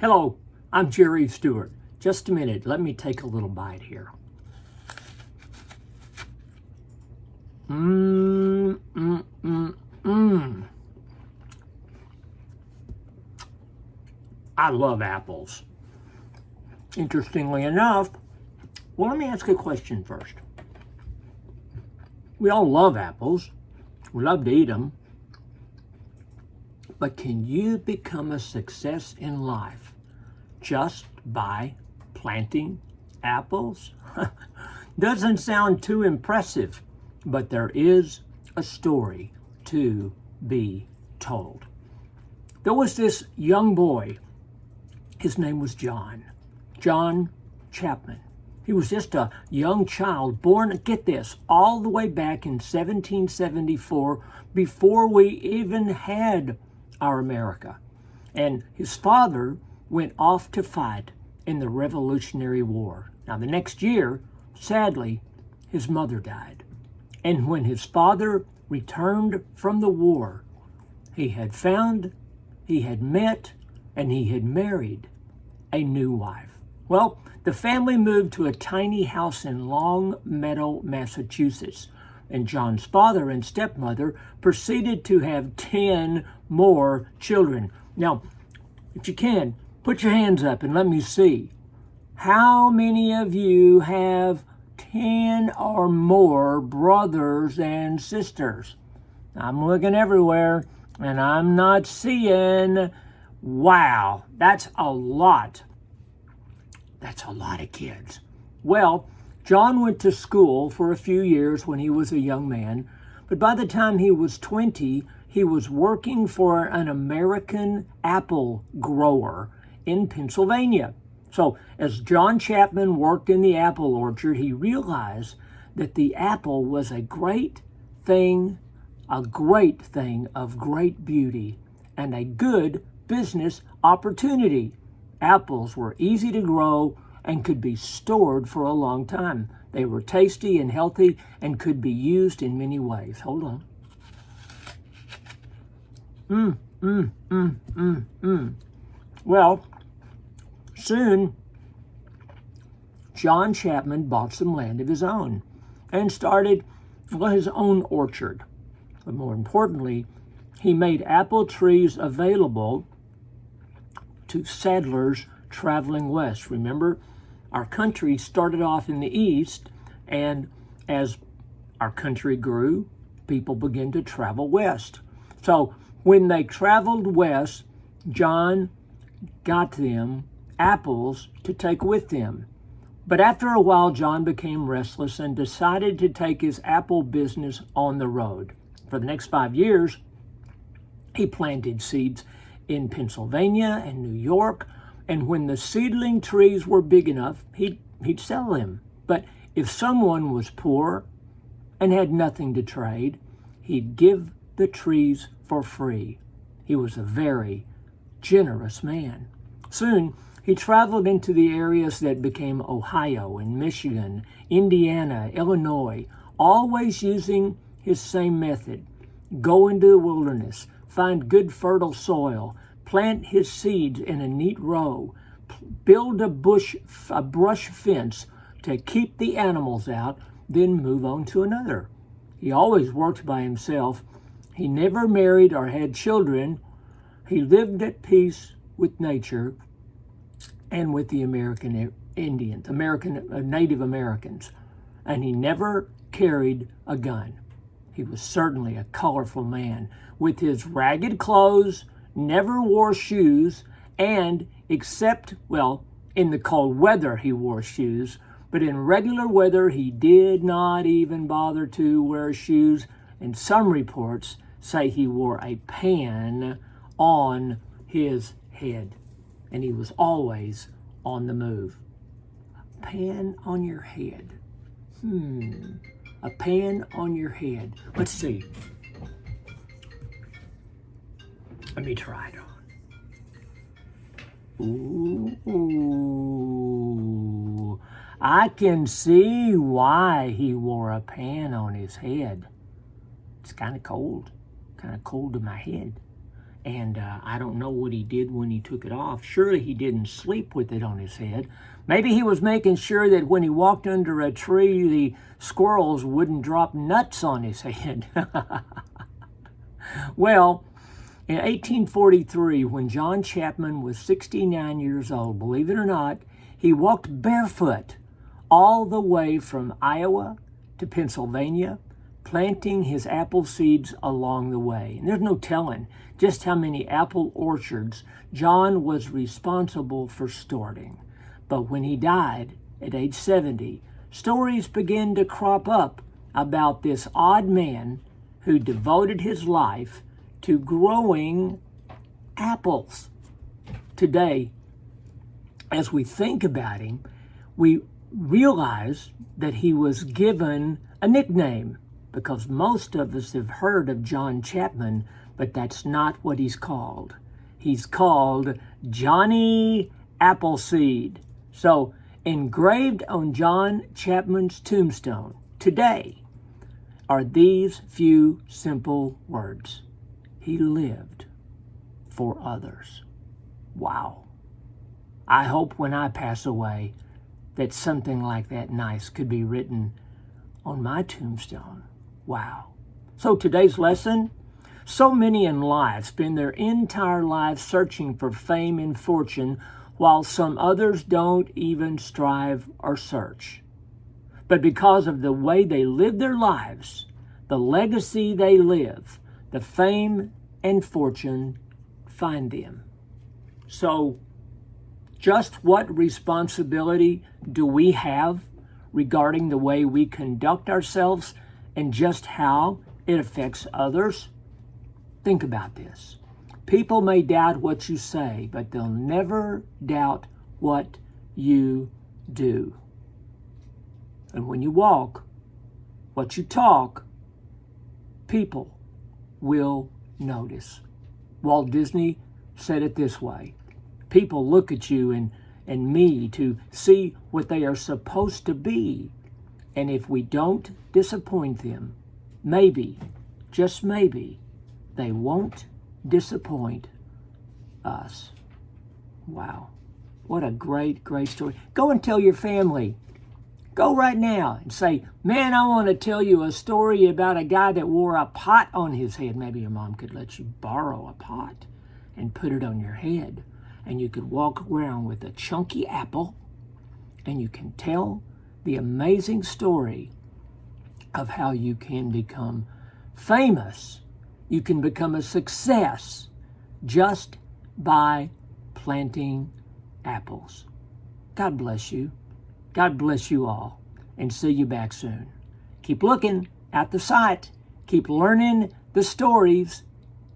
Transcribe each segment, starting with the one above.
Hello, I'm Jerry Stewart. Just a minute, let me take a little bite here. I love apples. Interestingly enough, well, let me ask a question first. We all love apples. We love to eat them. But can you become a success in life just by planting apples? Doesn't sound too impressive, but there is a story to be told. There was this young boy. His name was John Chapman. He was just a young child born, get this, all the way back in 1774, before we even had our America. And his father went off to fight in the Revolutionary War. Now, the next year, sadly, his mother died. And when his father returned from the war, he had found, he had met, and he had married a new wife. Well, the family moved to a tiny house in Long Meadow, Massachusetts, and John's father and stepmother proceeded to have 10 more children. Now, if you can, put your hands up and let me see. How many of you have 10 or more brothers and sisters? I'm looking everywhere, and I'm not seeing. Wow, that's a lot. That's a lot of kids. Well, John went to school for a few years when he was a young man, but by the time he was 20, he was working for an American apple grower in Pennsylvania. So as John Chapman worked in the apple orchard, he realized that the apple was a great thing of great beauty and a good business opportunity. Apples were easy to grow and could be stored for a long time. They were tasty and healthy and could be used in many ways. Hold on. Well, soon, John Chapman bought some land of his own and started his own orchard. But more importantly, he made apple trees available to settlers traveling west. Remember, our country started off in the east, and as our country grew, people began to travel west. So when they traveled west, John got them apples to take with them. But after a while, John became restless and decided to take his apple business on the road. For the next 5 years, he planted seeds in Pennsylvania and New York, and when the seedling trees were big enough, he'd sell them. But if someone was poor and had nothing to trade, he'd give the trees for free. He was a very generous man. Soon, he traveled into the areas that became Ohio and Michigan, Indiana, Illinois, always using his same method. Go into the wilderness, find good fertile soil, plant his seeds in a neat row, build a brush fence to keep the animals out, then move on to another. He always worked by himself. He never married or had children. He lived at peace with nature and with the American Indians, Native Americans, and he never carried a gun. He was certainly a colorful man. With his ragged clothes, never wore shoes, and except, well, in the cold weather he wore shoes, but in regular weather he did not even bother to wear shoes, and some reports say he wore a pan on his head, and he was always on the move. A pan on your head. A pan on your head. Let's see. Let me try it on. Ooh. I can see why he wore a pan on his head. It's kind of cold to my head. And I don't know what he did when he took it off. Surely he didn't sleep with it on his head. Maybe he was making sure that when he walked under a tree, the squirrels wouldn't drop nuts on his head. Well, in 1843, when John Chapman was 69 years old, believe it or not, he walked barefoot all the way from Iowa to Pennsylvania, planting his apple seeds along the way. And there's no telling just how many apple orchards John was responsible for starting. But when he died at age 70, stories began to crop up about this odd man who devoted his life to growing apples. Today, as we think about him, we realize that he was given a nickname, because most of us have heard of John Chapman, but that's not what he's called. He's called Johnny Appleseed. So, engraved on John Chapman's tombstone today are these few simple words: he lived for others. Wow. I hope when I pass away that something like that nice could be written on my tombstone. Wow. So today's lesson: so many in life spend their entire lives searching for fame and fortune, while some others don't even strive or search. But because of the way they live their lives, the legacy they live, the fame and fortune find them. So, just what responsibility do we have regarding the way we conduct ourselves and just how it affects others? Think about this. People may doubt what you say, but they'll never doubt what you do. And when you walk, what you talk, people will notice. Walt Disney said it this way: people look at you and me to see what they are supposed to be. And if we don't disappoint them, maybe, just maybe, they won't disappoint us. Wow. What a great, great story. Go and tell your family. Go right now and say, man, I want to tell you a story about a guy that wore a pot on his head. Maybe your mom could let you borrow a pot and put it on your head. And you could walk around with a chunky apple, and you can tell the amazing story of how you can become famous. You can become a success just by planting apples. God bless you. God bless you all, and see you back soon. Keep looking at the site. Keep learning the stories.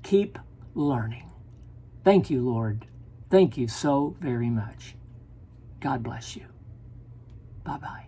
Keep learning. Thank you, Lord. Thank you so very much. God bless you. Bye-bye.